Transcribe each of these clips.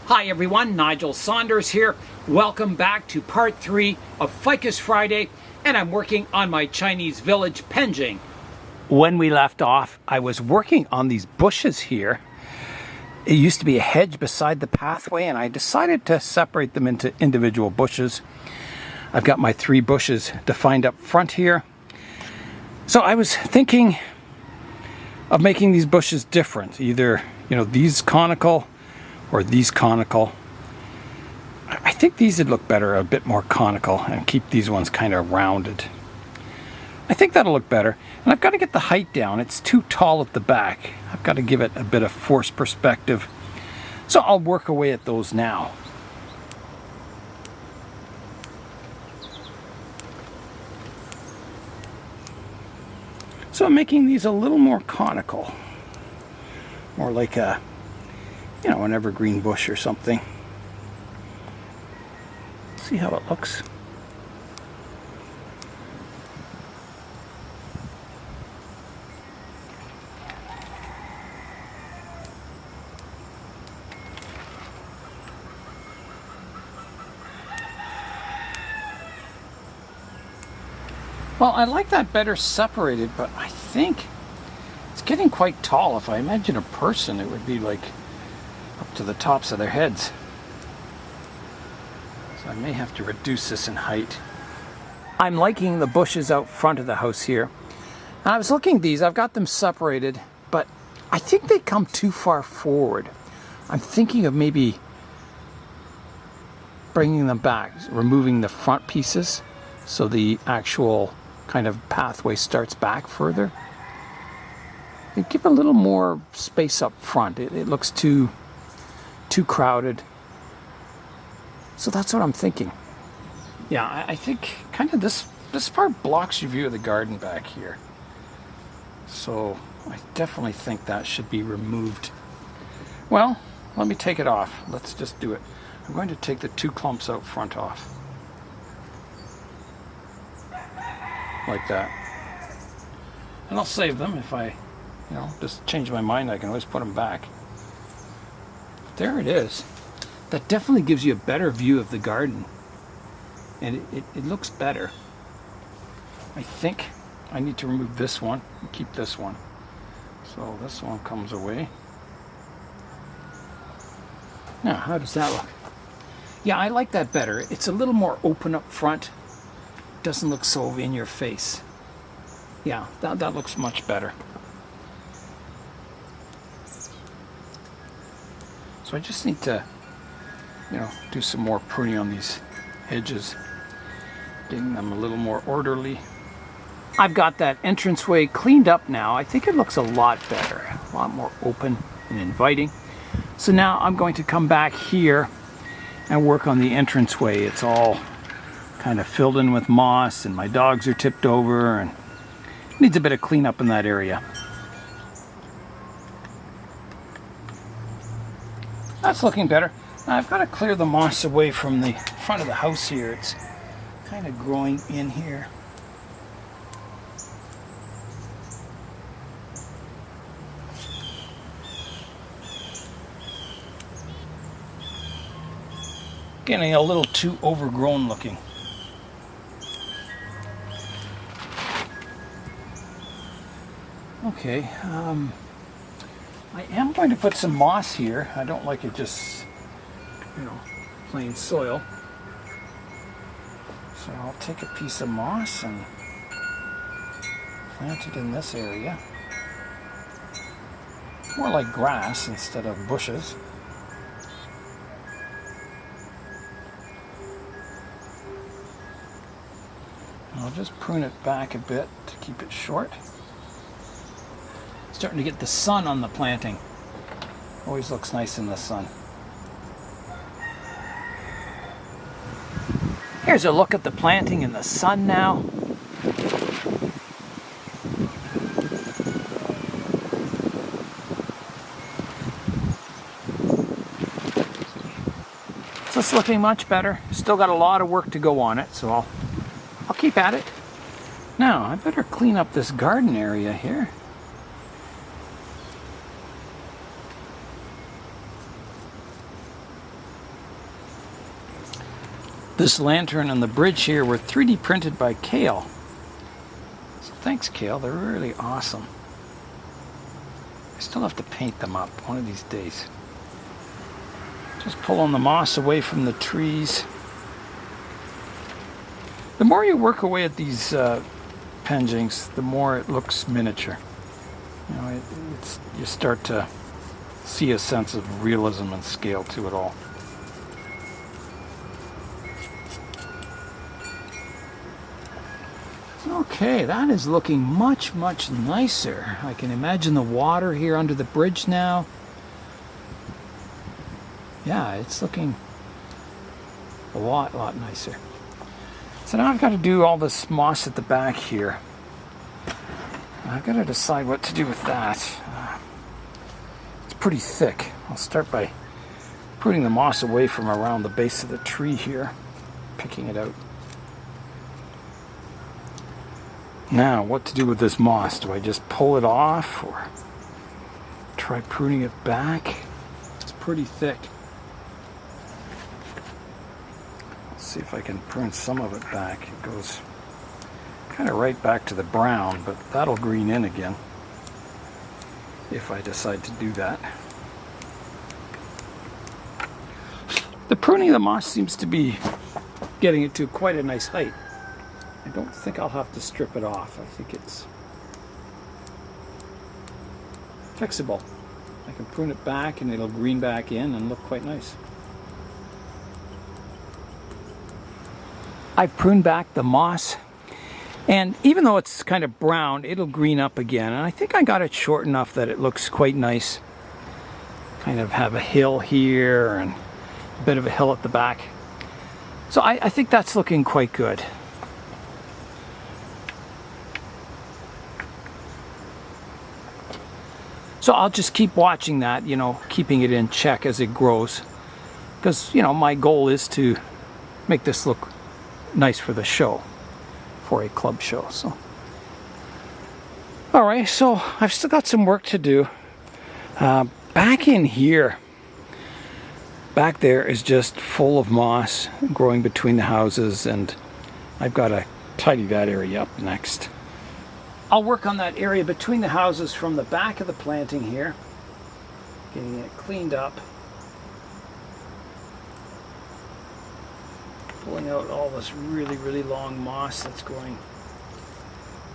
Hi everyone, Nigel Saunders here. Welcome back to part 3 of Ficus Friday, and I'm working on my Chinese village, Penjing. When we left off, I was working on these bushes here. It used to be a hedge beside the pathway, and I decided to separate them into individual bushes. I've got my 3 bushes defined up front here. So I was thinking of making these bushes different, either, these conical or these conical. I think these would look better, a bit more conical, and keep these ones kind of rounded. I think that'll look better. And I've got to get the height down. It's too tall at the back. I've got to give it a bit of forced perspective. So I'll work away at those now. So I'm making these a little more conical. More like a an evergreen bush or something. See how it looks. Well, I like that better separated, but I think it's getting quite tall. If I imagine a person, it would be like up to the tops of their heads. So I may have to reduce this in height. I'm liking the bushes out front of the house here. And I was looking at these, I've got them separated, but I think they come too far forward. I'm thinking of maybe bringing them back, removing the front pieces so the actual kind of pathway starts back further. And give a little more space up front. It looks too crowded. So that's what I'm thinking. Yeah, I think kind of this part blocks your view of the garden back here. So I definitely think that should be removed. Well, let me take it off. Let's just do it. I'm going to take the 2 clumps out front off. Like that. And I'll save them if I, just change my mind. I can always put them back. But there it is. That definitely gives you a better view of the garden. And it looks better. I think I need to remove this one and keep this one. So this one comes away. Now, how does that look? Yeah, I like that better. It's a little more open up front. Doesn't look so in your face. Yeah, that looks much better. So I just need to, do some more pruning on these hedges, getting them a little more orderly. I've got that entranceway cleaned up now. I think it looks a lot better, a lot more open and inviting. So now I'm going to come back here and work on the entranceway. It's all kind of filled in with moss, and my dogs are tipped over, and needs a bit of cleanup in that area. That's looking better. Now I've got to clear the moss away from the front of the house here. It's kind of growing in here. Getting a little too overgrown looking. Okay, I am going to put some moss here. I don't like it just, plain soil. So I'll take a piece of moss and plant it in this area. More like grass instead of bushes. I'll just prune it back a bit to keep it short. Starting to get the sun on the planting. Always looks nice in the sun. Here's a look at the planting in the sun now. So it's looking much better. Still got a lot of work to go on it, so I'll keep at it. Now, I better clean up this garden area here. This lantern and the bridge here were 3D printed by Kale. So thanks, Kale. They're really awesome. I still have to paint them up one of these days. Just pulling the moss away from the trees. The more you work away at these Penjings, the more it looks miniature. You know, you start to see a sense of realism and scale to it all. Okay, that is looking much, much nicer. I can imagine the water here under the bridge now. Yeah, it's looking a lot nicer. So now I've got to do all this moss at the back here. I've got to decide what to do with that. It's pretty thick. I'll start by putting the moss away from around the base of the tree here, picking it out. Now, what to do with this moss? Do I just pull it off or try pruning it back? It's pretty thick. Let's see if I can prune some of it back. It goes kind of right back to the brown, but that'll green in again if I decide to do that. The pruning of the moss seems to be getting it to quite a nice height. I don't think I'll have to strip it off. I think it's fixable. I can prune it back and it'll green back in and look quite nice. I've pruned back the moss, and even though it's kind of brown, it'll green up again. And I think I got it short enough that it looks quite nice. Kind of have a hill here and a bit of a hill at the back. So I think that's looking quite good. So I'll just keep watching that, you know, keeping it in check as it grows. Because, you know, my goal is to make this look nice for the show, for a club show. So, all right, so I've still got some work to do. Back in here, back there is just full of moss growing between the houses, and I've got to tidy that area up next. I'll work on that area between the houses from the back of the planting here, getting it cleaned up, pulling out all this really long moss that's growing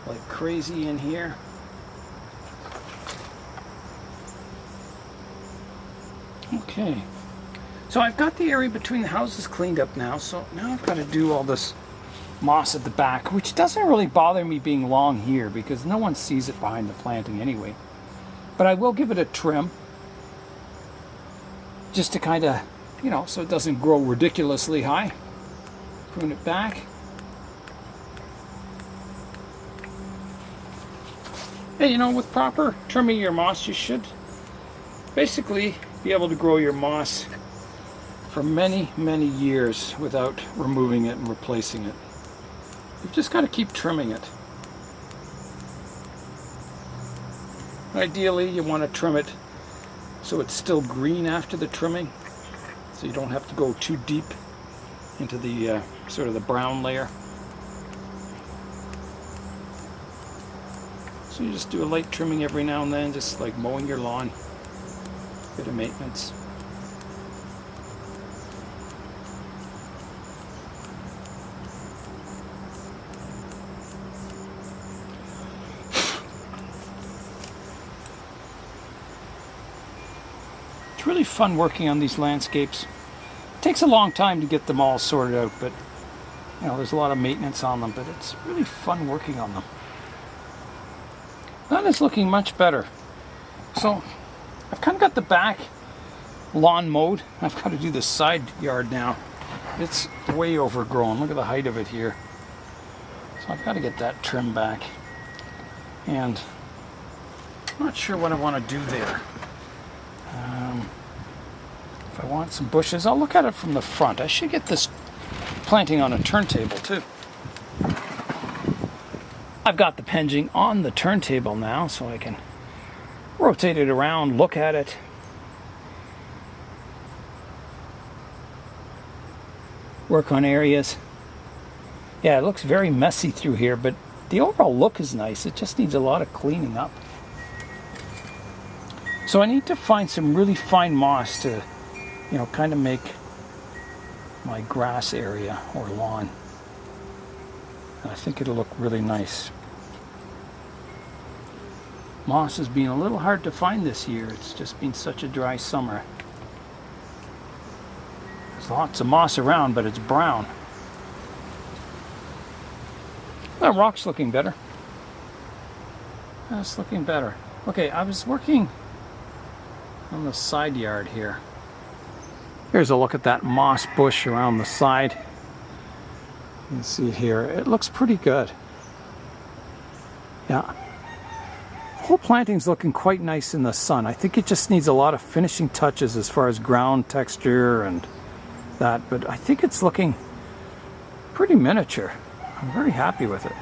like crazy in here. Okay, so I've got the area between the houses cleaned up now, so now I've got to do all this moss at the back, which doesn't really bother me being long here because no one sees it behind the planting anyway. But I will give it a trim just to kind of, you know, so it doesn't grow ridiculously high. Prune it back. Hey, you know, with proper trimming your moss, you should basically be able to grow your moss for many years without removing it and replacing it. You've just got to keep trimming it. Ideally, you want to trim it so it's still green after the trimming, so you don't have to go too deep into the sort of the brown layer. So you just do a light trimming every now and then, just like mowing your lawn. Bit of maintenance. It's really fun working on these landscapes. It takes a long time to get them all sorted out, but you know, there's a lot of maintenance on them, but it's really fun working on them. That is looking much better. So I've kind of got the back lawn mowed. I've got to do the side yard now. It's way overgrown. Look at the height of it here. So I've got to get that trimmed back. And I'm not sure what I want to do there. If I want some bushes, I'll look at it from the front. I should get this planting on a turntable too. I've got the Penjing on the turntable now, so I can rotate it around, look at it. work on areas. Yeah, it looks very messy through here, but the overall look is nice. It just needs a lot of cleaning up. So I need to find some really fine moss to, you know, kind of make my grass area or lawn. And I think it'll look really nice. Moss has been a little hard to find this year. It's just been such a dry summer. There's lots of moss around, but it's brown. That rock's looking better. That's looking better. Okay, I was working on the side yard here. Here's a look at that moss bush around the side. You can see here, it looks pretty good. Yeah. The whole planting's looking quite nice in the sun. I think it just needs a lot of finishing touches as far as ground texture and that, but I think it's looking pretty miniature. I'm very happy with it.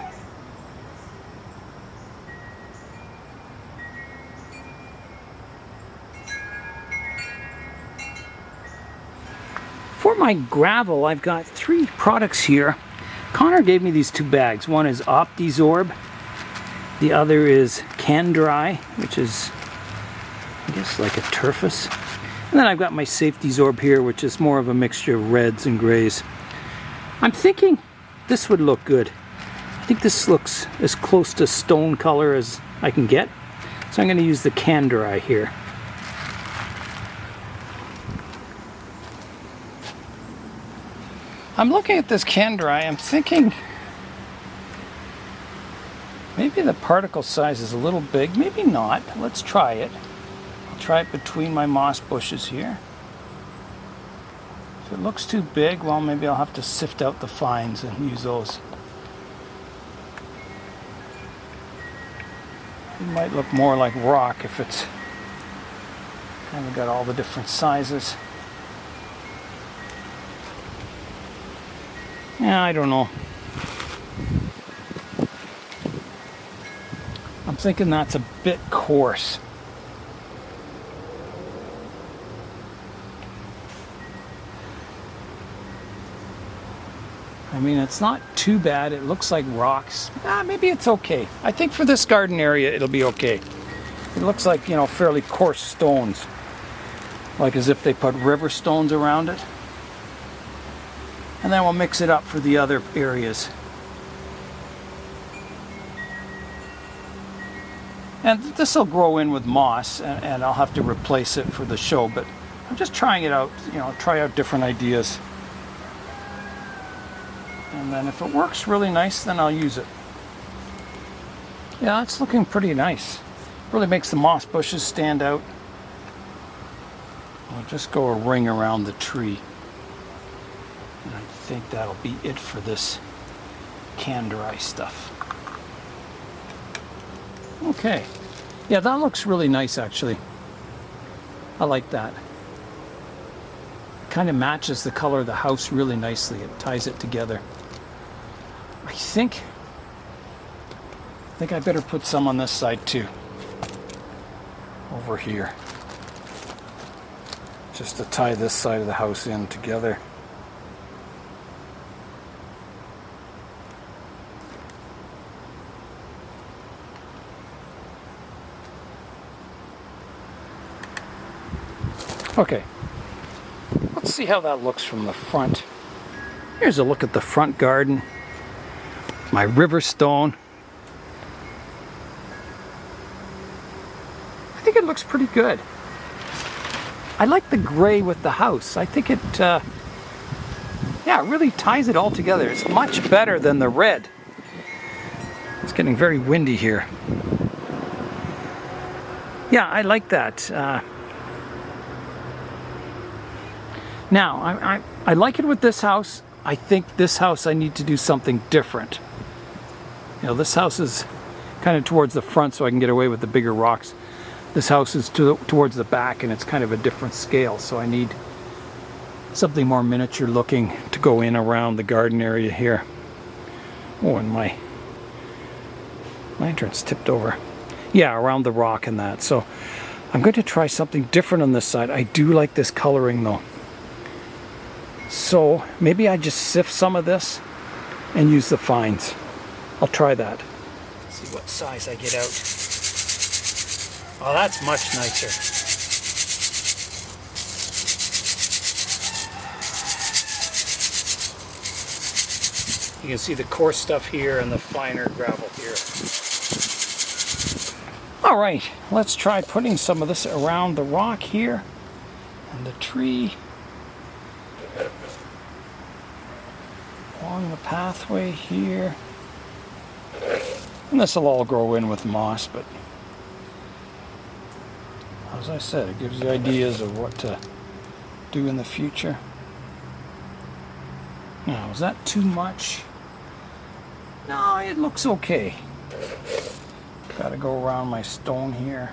For my gravel, I've got 3 products here. Connor gave me these 2 bags. One is OptiZorb. The other is Can Dry, which is, I guess, like a turfus. And then I've got my Safety Zorb here, which is more of a mixture of reds and grays. I'm thinking this would look good. I think this looks as close to stone color as I can get. So I'm going to use the Can Dry here. I'm looking at this Can Dry, I'm thinking maybe the particle size is a little big, maybe not. Let's try it. I'll try it between my moss bushes here. If it looks too big, well, maybe I'll have to sift out the fines and use those. It might look more like rock if it's kind of got all the different sizes. Yeah, I don't know. I'm thinking that's a bit coarse. I mean, it's not too bad. It looks like rocks. Maybe it's okay. I think for this garden area, it'll be okay. It looks like, you know, fairly coarse stones. Like as if they put river stones around it. And then we'll mix it up for the other areas. And this will grow in with moss, and I'll have to replace it for the show, but I'm just trying it out, you know, try out different ideas. And then if it works really nice, then I'll use it. Yeah, it's looking pretty nice. Really makes the moss bushes stand out. I'll just go a ring around the tree. And I think that'll be it for this Can Dry stuff. Okay. Yeah, that looks really nice, actually. I like that. It kind of matches the color of the house really nicely. It ties it together. I think I better put some on this side too. Over here. Just to tie this side of the house in together. Okay, let's see how that looks from the front. Here's a look at the front garden. My river stone. I think it looks pretty good. I like the gray with the house. I think it, yeah, it really ties it all together. It's much better than the red. It's getting very windy here. Yeah, I like that. Now, I like it with this house. I think this house I need to do something different. You know, this house is kind of towards the front so I can get away with the bigger rocks. This house is towards the back and it's kind of a different scale, so I need something more miniature looking to go in around the garden area here. Oh, and my lantern's tipped over. Yeah, around the rock and that. So I'm going to try something different on this side. I do like this coloring though. So maybe I just sift some of this and use the fines. I'll try that. See what size I get out. Oh, that's much nicer. You can see the coarse stuff here and the finer gravel here. All right, let's try putting some of this around the rock here and the tree. Along the pathway here. And this will all grow in with moss, but as I said, it gives you ideas of what to do in the future. Now, is that too much? No, it looks okay. Got to go around my stone here.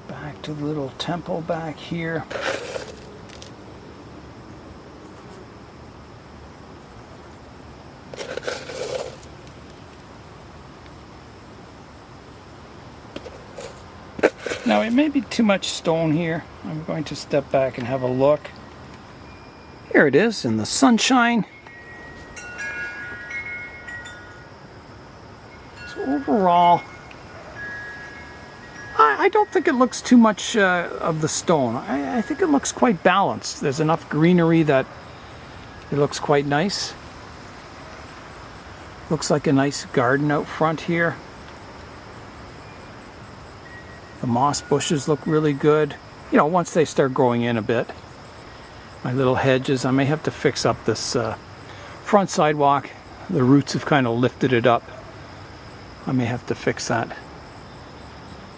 Back to the little temple back here. Now it may be too much stone here. I'm going to step back and have a look. Here it is in the sunshine. So overall, I don't think it looks too much of the stone. I think it looks quite balanced. There's enough greenery that it looks quite nice. Looks like a nice garden out front here. The moss bushes look really good. You know, once they start growing in a bit. My little hedges, I may have to fix up this front sidewalk. The roots have kind of lifted it up. I may have to fix that.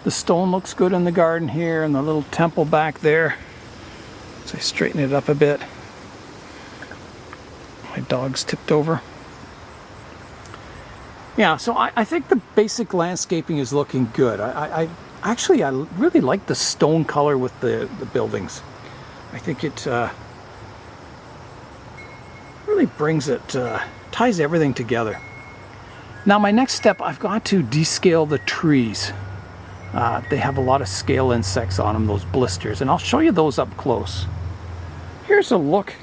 The stone looks good in the garden here and the little temple back there. So I straighten it up a bit. My dog's tipped over. Yeah, so I think the basic landscaping is looking good. Actually, I really like the stone color with the buildings. I think it really brings it, ties everything together. Now my next step, I've got to descale the trees. They have a lot of scale insects on them, those blisters, and I'll show you those up close. Here's a look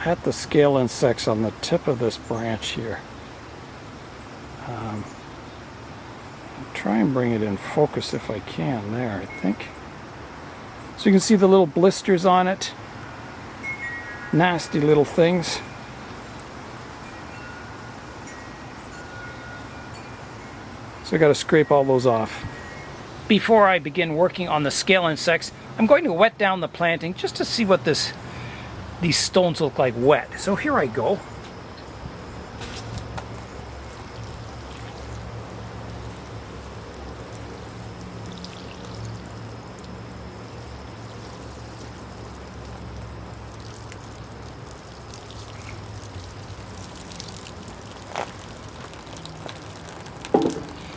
at the scale insects on the tip of this branch here. I'll try and bring it in focus if I can there, I think. So you can see the little blisters on it. Nasty little things. So I got to scrape all those off. Before I begin working on the scale insects, I'm going to wet down the planting just to see what these stones look like wet. So here I go.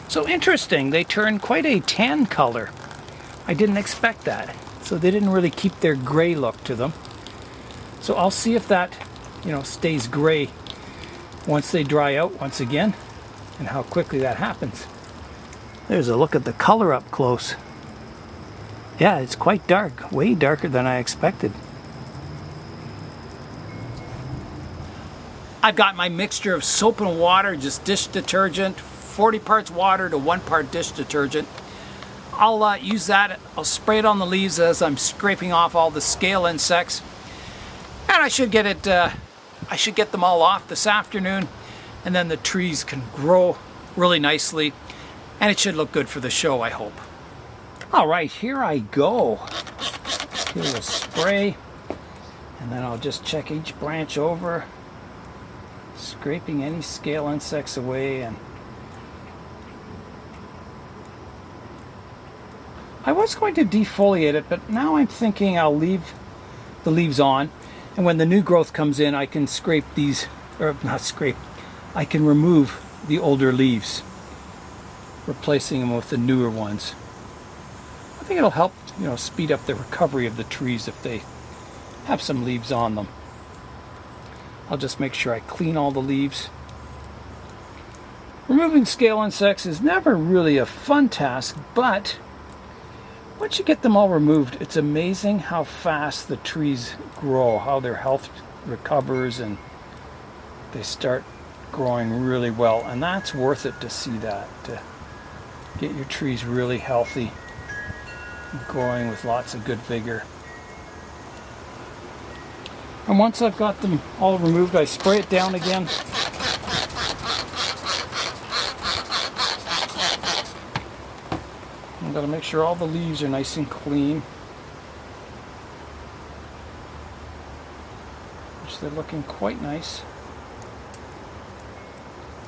So interesting, they turn quite a tan color. I didn't expect that. So they didn't really keep their gray look to them. So I'll see if that, stays gray once they dry out once again, and how quickly that happens. There's a look at the color up close. Yeah, it's quite dark, way darker than I expected. I've got my mixture of soap and water, just dish detergent, 40 parts water to 1 part dish detergent. I'll use that. I'll spray it on the leaves as I'm scraping off all the scale insects. And I should get it, I should get them all off this afternoon. And then the trees can grow really nicely. And it should look good for the show, I hope. All right, here I go. Here's a spray. And then I'll just check each branch over, scraping any scale insects away. And I was going to defoliate it, but now I'm thinking I'll leave the leaves on, and when the new growth comes in, I can scrape these, or not scrape, I can remove the older leaves, replacing them with the newer ones. I think it'll help, speed up the recovery of the trees if they have some leaves on them. I'll just make sure I clean all the leaves. Removing scale insects is never really a fun task, but once you get them all removed, it's amazing how fast the trees grow, how their health recovers, and they start growing really well. And that's worth it to see that, to get your trees really healthy, growing with lots of good vigor. And once I've got them all removed, I spray it down again. I've got to make sure all the leaves are nice and clean, which they're looking quite nice.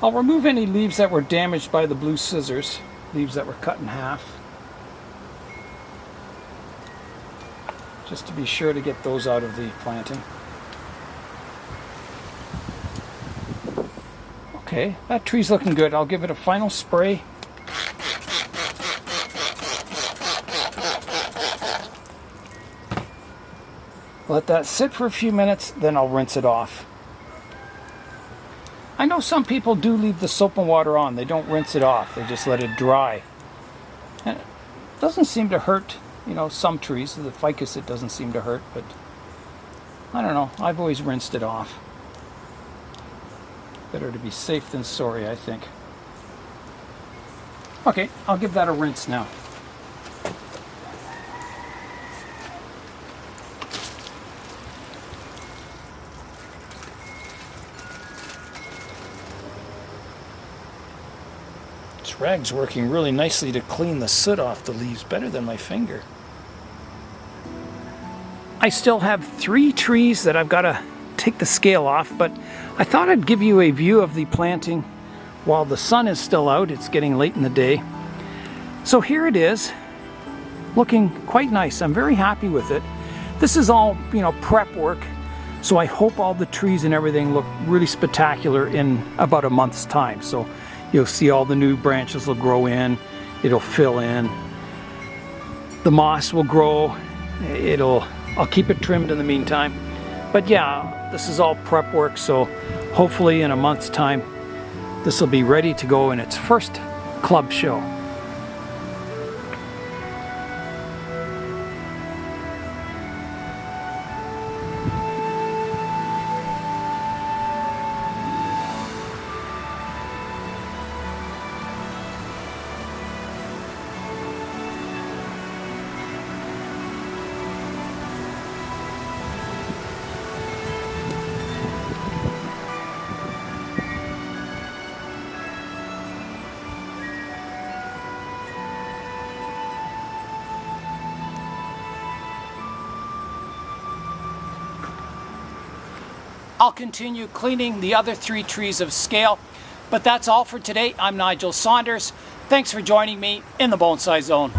I'll remove any leaves that were damaged by the blue scissors, leaves that were cut in half, just to be sure to get those out of the planting. Okay, that tree's looking good. I'll give it a final spray. Let that sit for a few minutes, then I'll rinse it off. I know some people do leave the soap and water on. They don't rinse it off. They just let it dry. And it doesn't seem to hurt, you know, some trees. The ficus it doesn't seem to hurt, but I don't know. I've always rinsed it off. Better to be safe than sorry, I think. Okay, I'll give that a rinse now. This rag's working really nicely to clean the soot off the leaves, better than my finger. I still have 3 trees that I've got to take the scale off, but I thought I'd give you a view of the planting while the sun is still out. It's getting late in the day. So here it is, looking quite nice. I'm very happy with it. This is all, you know, prep work, so I hope all the trees and everything look really spectacular in about a month's time. So you'll see all the new branches will grow in, it'll fill in, the moss will grow, I'll keep it trimmed in the meantime. But yeah, this is all prep work, so hopefully in a month's time this will be ready to go in its first club show. I'll continue cleaning the other 3 trees of scale, but that's all for today. I'm Nigel Saunders. Thanks for joining me in the Bonsai Zone.